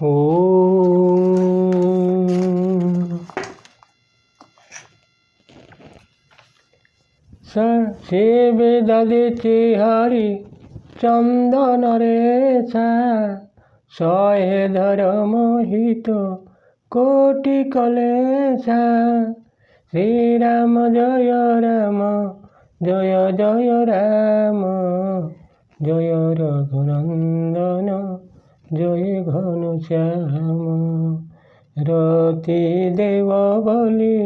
ओम सेवे दलिते हरि चंदन रेशा सहे धर्म हित कोटि कलेशा। श्री राम जय राम जय जय राम जय रघुनंदन जय घनश्याम। रति देव बलि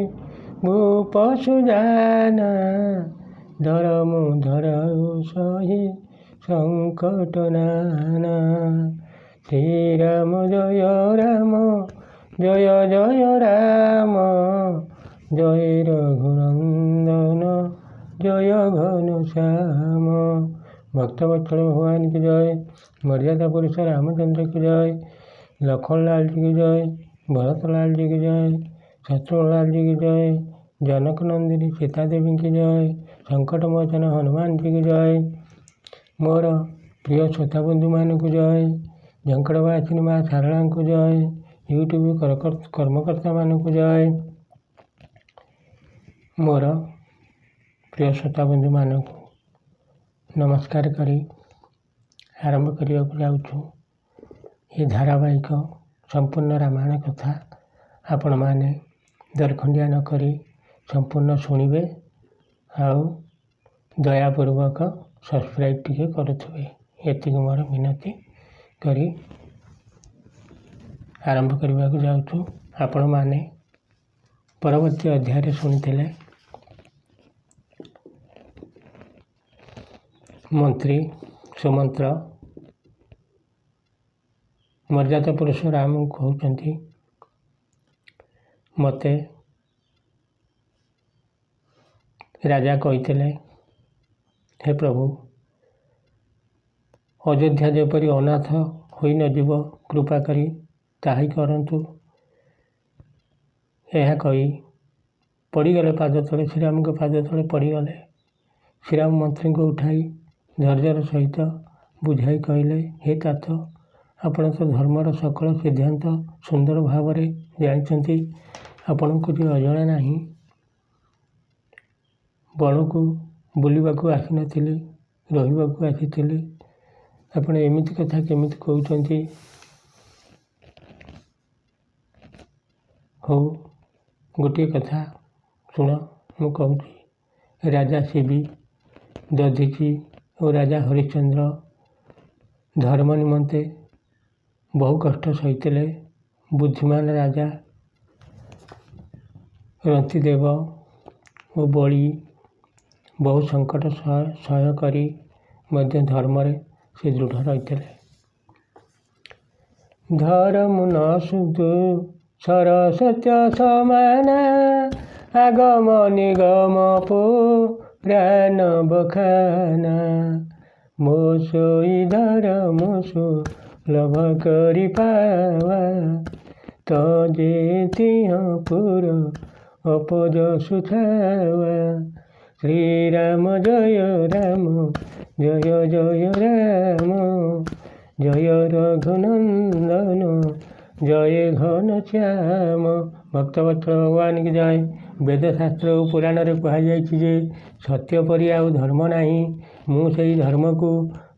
भूप सुजाना धर्म धराउ सही संकट नाना। श्री राम जय राम जय जय राम जय रघुनंदन जय घनश्याम। भक्तवत्सल भगवान की जय। मर्यादा पुरुष रामचंद्र की जय। लखन लाल जी की जय। भरत लाल जी की जय। शत्रुघ्न लाल जी की जय। जनक नंदिनी सीता देवी की जय। संकट मोचन हनुमान जी की जय। मोर प्रिय श्रोता बंधु मान को जय। झंकड़वासिनी माँ सारला को जय। यूट्यूब कर्मकर्ता मान को जय। मोर प्रिय श्रोता बंधु मान को नमस्कार करी आरंभ करने को जाऊँ। ये धारावाहिक संपूर्ण रामायण कथा आपण मैंने दरखंडिया न करी संपूर्ण शुणिबे आउ दयापूर्वक सब्सक्राइब टिके करुवे ये मोर विनती करी आरंभ करने को जाऊँ। आपण मैंने परवर्ती अध्याय शुणी मंत्री सुमंत्र मर्यादा पुरुष राम कहते मते राजा कहते हे प्रभु अयोध्या जेपरी अनाथ होई न जीव कृपा करी ताही करंतु। यह कही पड़गले पाद तले श्रीराम के पाद तले पड़गले। श्रीराम मंत्री को उठाई धैर्यर सहित बुझाई कहले हे तात आपण तो धर्मर सकल सिद्धांत सुंदर भाव जानते आपण को जो अजणा नहीं बण को बुलवा आसी नी रही आसी आपण एमती कथा केमिति कहते। हो गोटे कथा शुण मु कहूँ। राजा शिवी दधीची और राजा हरिश्चंद्र धर्म निमंते बहु कष्ट सहीते। बुद्धिमान राजा रंतिदेव और बड़ी बहु संकट सह्य करी मध्य धर्म से दृढ़ रही। धर्म न सुधु सरस्वत्य समान आगम निगम पो प्राण बखाना। मोसोई धर्म सु लभ करी पावा तजे तिहपुर अपज सुथावा। श्री राम जय राम जय जय राम जय रघुनंदन जय घनश्याम। भक्तवत्सल भगवान की जय। वेदशास्त्र और पुराण रे कहुए सत्य परि आउ धर्म नहीं। मुझे धर्म को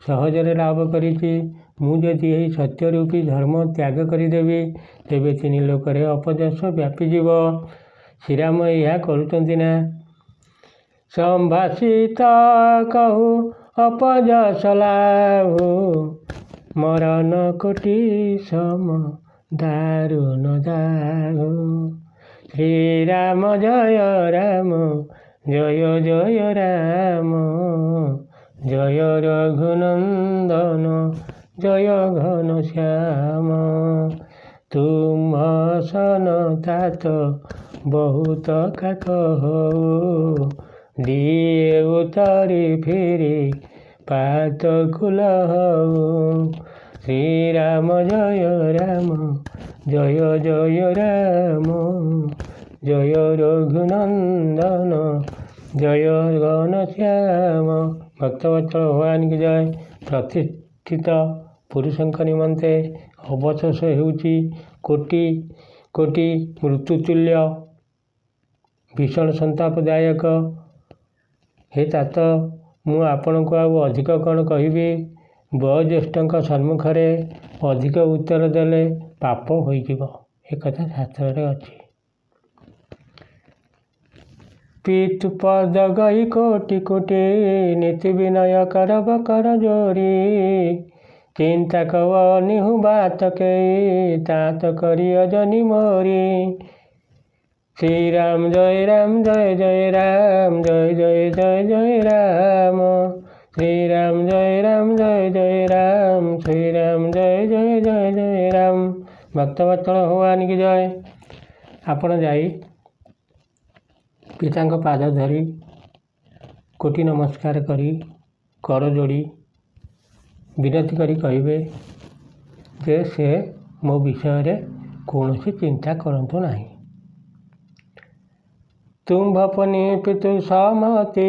सहजरे लाभ करी। मुझे यही सत्य रूपी धर्म त्याग करदेवी तेरे तीन लोक अपजस व्यापीजीव। श्रीराम यह करुँना संभाषित कहू अपजस लाभु मरण कोटि सम दारुण दाहु। श्रीराम जय राम जय जय राम जय रघुनंदन जय घनश्याम। तुम सन तात बहुत का कहो दिए उतारी फिरी पात कुल हो। श्री राम जय राम जय जय राम जय रघुनंदन जय घनश्याम। भक्तवत्सल भगवान की जय। प्रतिष्ठित ପୁରୁଷଙ୍କ ନିମନ୍ତେ ଅବଶୋଷ ହେଉଛି କୋଟି କୋଟି ମୃତ୍ୟୁତୁଲ୍ୟ, ଭୀଷଣ ସନ୍ତାପଦାୟକ। ହେ तात, ମୁଁ ଆପଣଙ୍କୁ ଆଉ ଅଧିକ କ'ଣ କହିବି? ବୟୋଜ୍ୟେଷ୍ଠଙ୍କ ସମ୍ମୁଖରେ ଅଧିକ ଉତ୍ତର ଦେଲେ ପାପ ହୋଇଯିବ, ଏକଥା ଶାସ୍ତ୍ରରେ ଅଛି। ପିତୃପଦ ଗଇ କୋଟି କୋଟି, ନୀତି ବିନୟ କରବ କର ଜୋରି। ଚିନ୍ତା କବ ନିହୁ ବାତ କେଇ, तात କରିଅ ଜନି ମୋରି। ଶ୍ରୀରାମ ଜୟ ରାମ ଜୟ ଜୟ ରାମ, ଜୟ ଜୟ ଜୟ ଜୟ ରାମ। ଶ୍ରୀରାମ ଜୟ ରାମ ଜୟ ଜୟ ରାମ, ଶ୍ରୀରାମ ଜୟ ଜୟ ଜୟ ଜୟ ରାମ। ଭକ୍ତବତ୍ସଳ ଭଗବାନ କି ଜୟ। ଆପଣ ଯାଇ ପିତାଙ୍କ ପାଦ ଧରି କୋଟି ନମସ୍କାର କରି କର ଯୋଡ଼ି ବିନତି କରି କହିବେ ଯେ ସେ ମୋ ବିଷୟରେ କୌଣସି ଚିନ୍ତା କରନ୍ତୁ ନାହିଁ। ତୁମ୍ଭପନି ପିତୃ ସମତି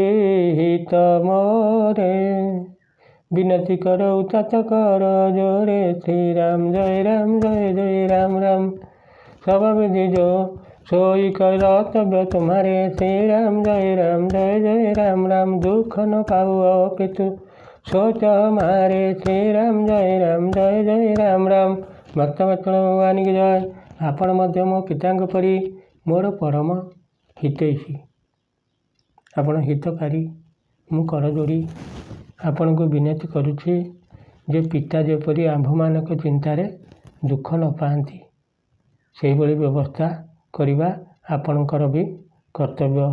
ହିତ ମୋରେ, ବିନତି କରଉ तात କର ଜୋରେ। ଶ୍ରୀରାମ ଜୟ ରାମ ଜୟ ଜୟ ରାମ ରାମ। ସବ ବିଧି जो सोई कर्तव्य तुम्हारे। श्रीराम जय जय राम राम। दुख न पाऊ पितु सोच हमारे। श्रीराम जय जय राम राम। भक्तवत्सल भगवान की जय। आपण मध्य मो पिताଙ୍କ परी मोर परम हितैषी, आपण हितकारी। ମୁଁ कर जोड़ी आपण को विनती करुछि जे पिता जेपरी आम्भमानक चिंतारे दुख न पाती से व्यवस्था करवा आपणकर भी कर्तव्य।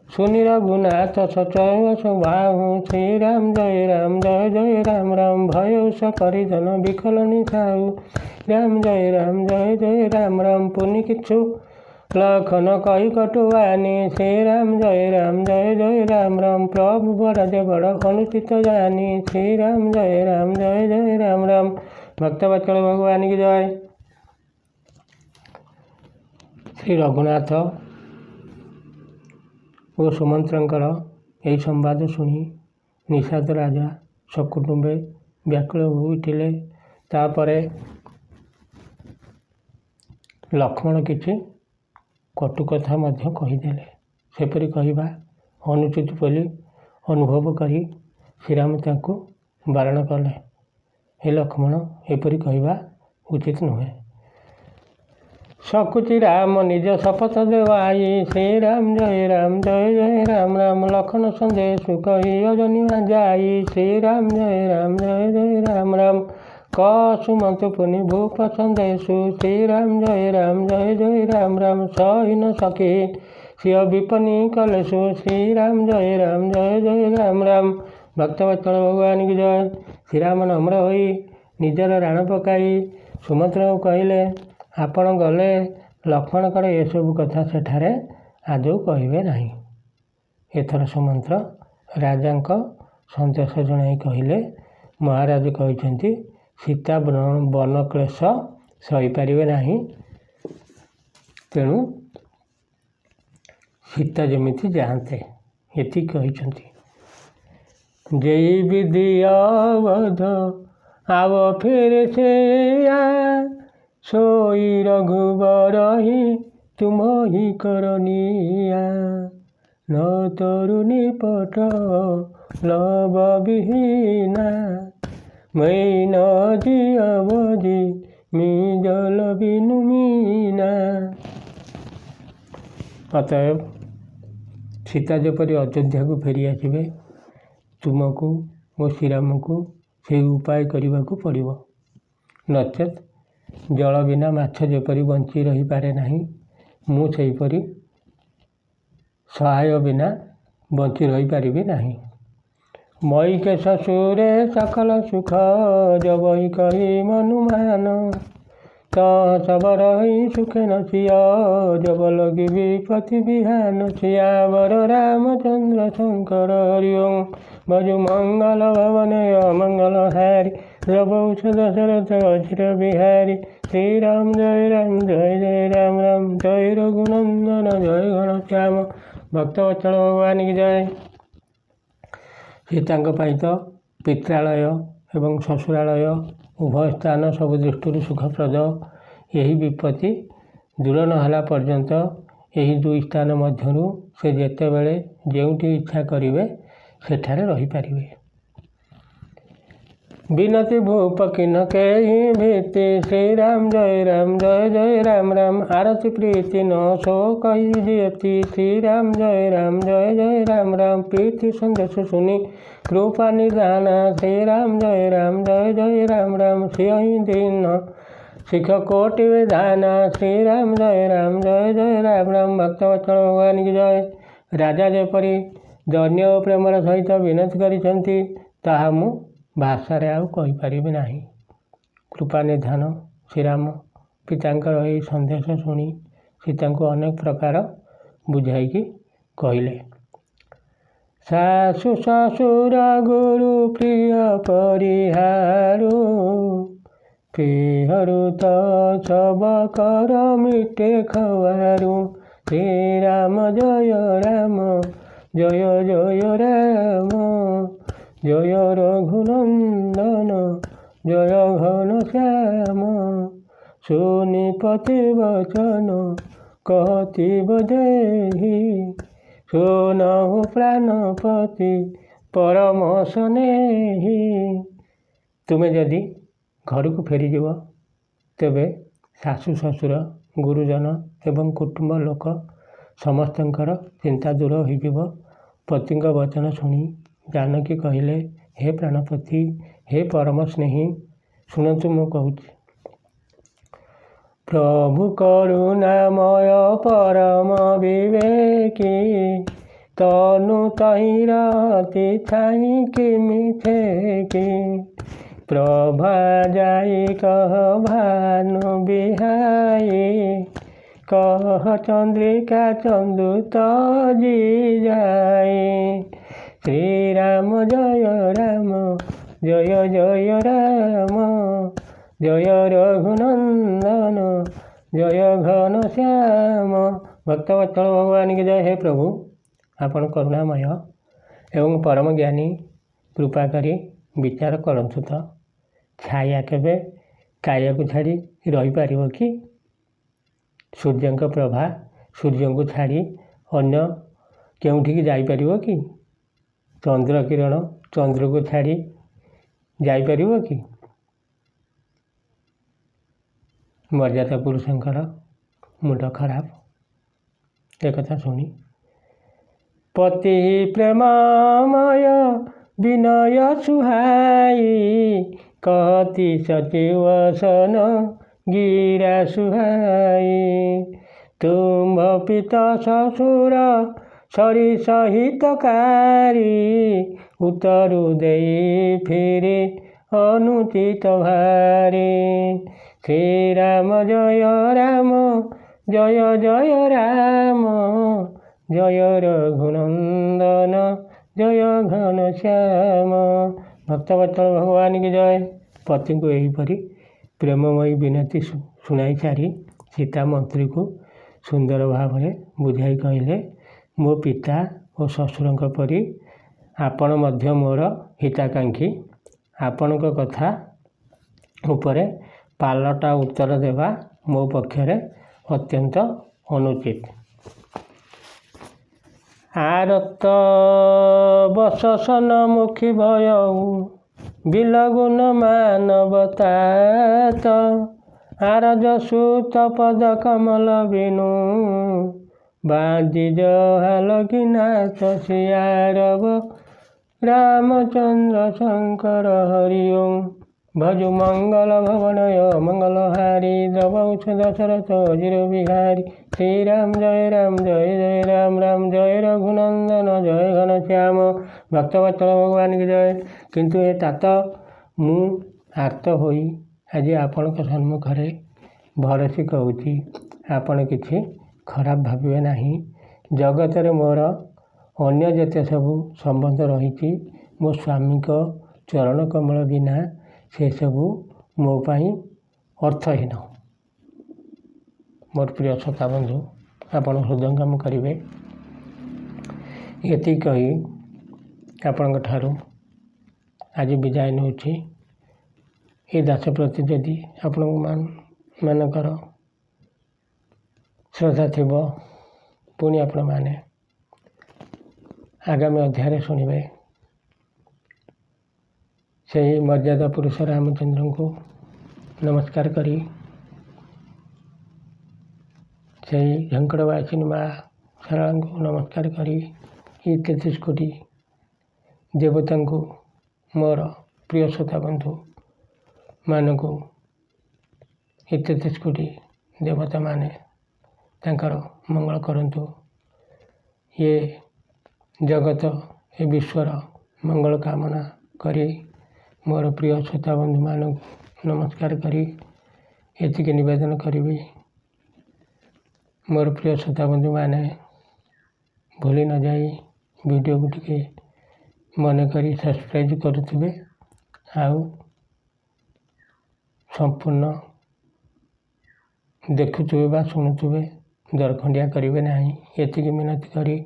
सुनी रघुनाथ सचय स्वभाव। श्रीराम जय जय राम राम। भय स परिजन विकल निशाऊ। राम जय जय राम राम। पुनि किछु लखन कही कटुआनी। श्रीराम जय जय राम राम। प्रभु बड़ देवड़ अनुचित जानी। श्रीराम जय जय राम राम। भक्तवत्सल भगवान की जय। श्री रघुनाथ ଓ ସୁମନ୍ତ୍ରଙ୍କର ଏହି ସମ୍ବାଦ ଶୁଣି ନିଷାଦ ରାଜା ସକୁଟୁମ୍ବେ ବ୍ୟାକୁଳ ହୋଇଉଠିଲେ। ତାପରେ ଲକ୍ଷ୍ମଣ କିଛି କଟୁ କଥା ମଧ୍ୟ କହିଦେଲେ। ସେପରି କହିବା ଅନୁଚିତ ବୋଲି ଅନୁଭବ କରି ଶ୍ରୀରାମ ତାଙ୍କୁ ବାରଣ କଲେ। ହେ ଲକ୍ଷ୍ମଣ, ଏପରି କହିବା ଉଚିତ ନୁହେଁ। सकुचि राम निज शपथ देवाई। श्रीराम जय जय राम राम। लखन संदेश कही अजनी जाई। श्रीराम जय जय राम राम। क सुमंत पुनि भूप संदेशु। श्रीराम जय जय राम राम। सही न सके सिय विपनि कलेशु। श्रीराम जय जय राम राम। भक्तवत्सल भगवान की जय। श्रीराम नम्र होई निजर राण पकाई सुमंत्र कहले, ଆପଣ ଗଲେ ଲକ୍ଷ୍ମଣଙ୍କର ଏସବୁ କଥା ସେଠାରେ ଆଦୌ କହିବେ ନାହିଁ। ଏଥର ସୁମନ୍ତ୍ର ରାଜାଙ୍କ ସନ୍ଦେଶ ଜଣାଇ କହିଲେ, ମହାରାଜ କହିଛନ୍ତି ସୀତା ବନକ୍ଲେଶ ସହିପାରିବେ ନାହିଁ, ତେଣୁ ସୀତା ଯେମିତି ଯାଆନ୍ତେ, ଏତିକି କହିଛନ୍ତି। ଯେଇ ବିଧି ଅବଧ ଆବ ଫେରେ ସେୟା। सोई रघुबर ही तुम ही करनिया। न तरुणी पट लव विहीना। मैं न जियबजी मी जल बिनु मीना। अतएव सीता जेपरी अयोध्या को फेरी आसबे, तुमको और श्रीराम को से उपाय करने को पड़ो। नचेत जल बिना माछ जेपरी बंची रही पारे नहीं, मु सेहीपरि सहाय बिना बंची रही पारिबी नहीं। मई के ससुरे सकल सुख जबही कही मनुमान। सब रही सुखे न सिय जब लगी विपति बिहान। सियावर रामचंद्र शंकर हरि ओं। भजु मंगल भवन मंगल हारी। रघुवंश दशरथ अजिर बिहारी। श्रीराम जय जय राम राम। जय रघुनंदन जय घनश्याम। भक्तवत्सल भगवान की जय। सीताଙ୍କ ପାଇଁ ତ ପିତ୍ରାଳୟ ଏବଂ ଶ୍ୱଶୁରାଳୟ ଉଭୟ ସ୍ଥାନ ସବୁ ଦୃଷ୍ଟିରୁ ସୁଖପ୍ରଦ। ଏହି ବିପତ୍ତି ଦୂର ନ ହେଲା ପର୍ଯ୍ୟନ୍ତ ଏହି ଦୁଇ ସ୍ଥାନ ମଧ୍ୟରୁ ସେ ଯେତେବେଳେ ଯେଉଁଠି ଇଚ୍ଛା କରିବେ ସେଠାରେ ରହିପାରିବେ। ବିନତି ଭୂପ କିନ କେହି ଭୀତି, ଶ୍ରୀରାମ ଜୟ ରାମ ରାମ। ଆରତି ପ୍ରୀତି ନ ସୋ କହି ଦିଅତି, ଶ୍ରୀରାମ ଜୟ ରାମ ରାମ। ପ୍ରୀତି ସନ୍ଦେଶ ଶୁଣି କୃପା ନିଧାନ, ଶ୍ରୀରାମ ଜୟ ରାମ ରାମ। ସିଂହ ଦୀନ ଶିଖ କୋଟି ବିଧାନ, ଶ୍ରୀରାମ ଜୟ ରାମ ରାମ। ଭକ୍ତବତ୍ସଳ ଭଗବାନ କି ଜୟ। ରାଜା ଯେପରି ଦୈନ୍ୟ ଓ ପ୍ରେମର ସହିତ ବିନତି କରିଛନ୍ତି ତାହା ମୁଁ ଭାଷାରେ ଆଉ କହିପାରିବି ନାହିଁ। କୃପାନିଧାନ ଶ୍ରୀରାମ ପିତାଙ୍କର ଏହି ସନ୍ଦେଶ ଶୁଣି ସୀତାଙ୍କୁ ଅନେକ ପ୍ରକାର ବୁଝାଇକି କହିଲେ। ଶାଶୁ ଶ୍ୱଶୁର ଗୁରୁ ପ୍ରିୟ ପରିହାରୁ, ପ୍ରିୟରୁ ତ ସବ କର ମିଟେ ଖବାରୁ। ଶ୍ରୀରାମ ଜୟ ରାମ ଜୟ ରଘୁନନ୍ଦନ ଜୟ ଘନଶ୍ୟାମ। ସୁନିପତି ବଚନ କହିବ ଦେହି, ଶୁଣହୁ ପ୍ରାଣପତି ପରମ ସ୍ନେହି। ତୁମେ ଯଦି ଘରକୁ ଫେରିଯିବ ତେବେ ଶାଶୁ ଶ୍ୱଶୁର ଗୁରୁଜନ ଏବଂ କୁଟୁମ୍ବ ଲୋକ ସମସ୍ତଙ୍କର ଚିନ୍ତା ଦୂର ହୋଇଯିବ। ପତିଙ୍କ ବଚନ ଶୁଣି ଜାନକୀ କହିଲେ, ହେ ପ୍ରାଣପତି, ହେ ପରମ ସ୍ନେହୀ, ଶୁଣନ୍ତୁ ମୁଁ କହୁଛି। ପ୍ରଭୁ କରୁଣାମୟ ପରମ ବିବେକୀ, ତନୁ ତହିଁର ଅତି ଛାଇଁ କିମିଠେକି। ପ୍ରଭା ଯାଇ କହ ଭାନୁ ବିହାଇ, କହ ଚନ୍ଦ୍ରିକା ଚନ୍ଦୁ ତଜି ଯାଇ। ଶ୍ରୀରାମ ଜୟ ରାମ ଜୟ ରଘୁନନ୍ଦନ ଜୟ ଘନଶ୍ୟାମ। ଭକ୍ତବତ୍ସଳ ଭଗବାନ କି ଜୟ। ହେ ପ୍ରଭୁ, ଆପଣ କରୁଣାମୟ ଏବଂ ପରମ ଜ୍ଞାନୀ, କୃପା କରି ବିଚାର କରନ୍ତୁ ତ। ଛାୟା କେବେ କାୟାକୁ ଛାଡ଼ି ରହିପାରିବ କି? ସୂର୍ଯ୍ୟଙ୍କ ପ୍ରଭା ସୂର୍ଯ୍ୟଙ୍କୁ ଛାଡ଼ି ଅନ୍ୟ କେଉଁଠିକି ଯାଇପାରିବ କି? ଚନ୍ଦ୍ର କିରଣ ଚନ୍ଦ୍ରକୁ ଛାଡ଼ି ଯାଇପାରିବ କି? ମର୍ଯ୍ୟାଦା ପୁରୁଷଙ୍କର ମୁଣ୍ଡ ଖରାପ। ଏକଥା ଶୁଣି ପତି ପ୍ରେମମୟ ବିନୟ ସୁହାଇ, କହତି ସଚିବସନ ଗିରା ସୁହାଇ। ତୁମ୍ଭ ପିତ ଶ୍ୱଶୁର ସରି ସହିତକାରୀ, ଉତ୍ତରୁ ଦେଇ ଫିରି ଅନୁଚିତ ଭାରି। ଶ୍ରୀରାମ ଜୟ ରାମ ଜୟ ରଘୁନନ୍ଦନ ଜୟ ଘନଶ୍ୟାମ। ଭକ୍ତବତ୍ସଳ ଭଗବାନ କି ଜୟ। ପତିଙ୍କୁ ଏହିପରି ପ୍ରେମମୟୀ ବିନତି ଶୁଣାଇ ସାରି ସୀତା ମନ୍ତ୍ରୀକୁ ସୁନ୍ଦର ଭାବରେ ବୁଝାଇ କହିଲେ, ମୋ ପିତା ଓ ଶ୍ୱଶୁରଙ୍କ ପରି ଆପଣ ମଧ୍ୟ ମୋର ହିତାକାଂକ୍ଷୀ। ଆପଣଙ୍କ କଥା ଉପରେ ପାଲଟା ଉତ୍ତର ଦେବା ମୋ ପକ୍ଷରେ ଅତ୍ୟନ୍ତ ଅନୁଚିତ। ଆରତ ବସନ ମୁଖୀ ଭୟଉ, ବିଲଗୁଣ ମାନବତାତ। ଆରଜ ସୁତ ପଦ କମଲ ବିନୁ, ବାଜି ଜହାଲ କିନାଥ। ସିଆରବ ରାମଚନ୍ଦ୍ର ଶଙ୍କର ହରି ଓಂ। ଭଜୁ ମଙ୍ଗଳ ଭବନୟ ମଙ୍ଗଳହାରି, ଦ୍ରବଉଛ ଦଶରଥ ଅଜିର ବିହାରୀ। ଶ୍ରୀରାମ ଜୟ ରାମ ରାମ ଜୟ ରଘୁନନ୍ଦନ ଜୟ ଘନଶ୍ୟାମ। ଭକ୍ତବତ୍ସଳ ଭଗବାନ କି ଜୟ। କିନ୍ତୁ ଏ तात ମୁଁ ଆର୍ତ ହୋଇ ଆଜି ଆପଣଙ୍କ ସମ୍ମୁଖରେ ଭରସି କହୁଛି, ଆପଣ କିଛି ଖରାପ ଭାବିବେ ନାହିଁ। ଜଗତରେ ମୋର ଅନ୍ୟ ଯେତେ ସବୁ ସମ୍ବନ୍ଧ ରହିଛି, ମୋ ସ୍ୱାମୀଙ୍କ ଚରଣ କମଳ ବିନା ସେସବୁ ମୋ ପାଇଁ ଅର୍ଥହୀନ। ମୋର ପ୍ରିୟ ଶ୍ରୋତା ବନ୍ଧୁ, ଆପଣ ହୃଦୟଙ୍ଗମ କରିବେ। ଏତିକି କହି ଆପଣଙ୍କ ଠାରୁ ଆଜି ବିଦାୟ ନେଉଛି। ଏ ଦାସ ପ୍ରତି ଯଦି ଆପଣମାନଙ୍କର ଶ୍ରଦ୍ଧା ଥିବ, ପୁଣି ଆପଣମାନେ ଆଗାମୀ ଅଧ୍ୟାୟରେ ଶୁଣିବେ। ସେହି ମର୍ଯ୍ୟାଦା ପୁରୁଷ ରାମଚନ୍ଦ୍ରଙ୍କୁ ନମସ୍କାର କରି, ସେହି ଝଙ୍କଡ଼ବାସିନୀ ମା ଶାରଳାଙ୍କୁ ନମସ୍କାର କରି, ଏ 33 କୋଟି ଦେବତାଙ୍କୁ, ମୋର ପ୍ରିୟ ଶ୍ରୋତା ବନ୍ଧୁମାନଙ୍କୁ, ଏ 33 କୋଟି ଦେବତାମାନେ ତାଙ୍କର ମଙ୍ଗଳ କରନ୍ତୁ। ଏ ଜଗତ, ଏ ବିଶ୍ୱର ମଙ୍ଗଳ କାମନା କରି ମୋର ପ୍ରିୟ ଶ୍ରୋତା ବନ୍ଧୁମାନଙ୍କୁ ନମସ୍କାର କରି ଏତିକି ନିବେଦନ କରିବି, ମୋର ପ୍ରିୟ ଶ୍ରୋତା ବନ୍ଧୁମାନେ ଭୁଲି ନ ଯାଇ ଭିଡ଼ିଓକୁ ଟିକେ ମନେକରି ସବସ୍କ୍ରାଇବ୍ କରୁଥିବେ, ଆଉ ସମ୍ପୂର୍ଣ୍ଣ ଦେଖୁଥିବେ ବା ଶୁଣୁଥିବେ, ଦରଖଣ୍ଡିଆ କରିବେ ନାହିଁ। ଏତିକି ମିନତି କରି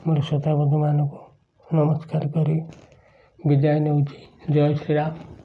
ମୋର ଶ୍ରୋତା ବନ୍ଧୁମାନଙ୍କୁ ନମସ୍କାର କରି ବିଦାୟ ନେଉଛି। ଜୟ ଶ୍ରୀରାମ।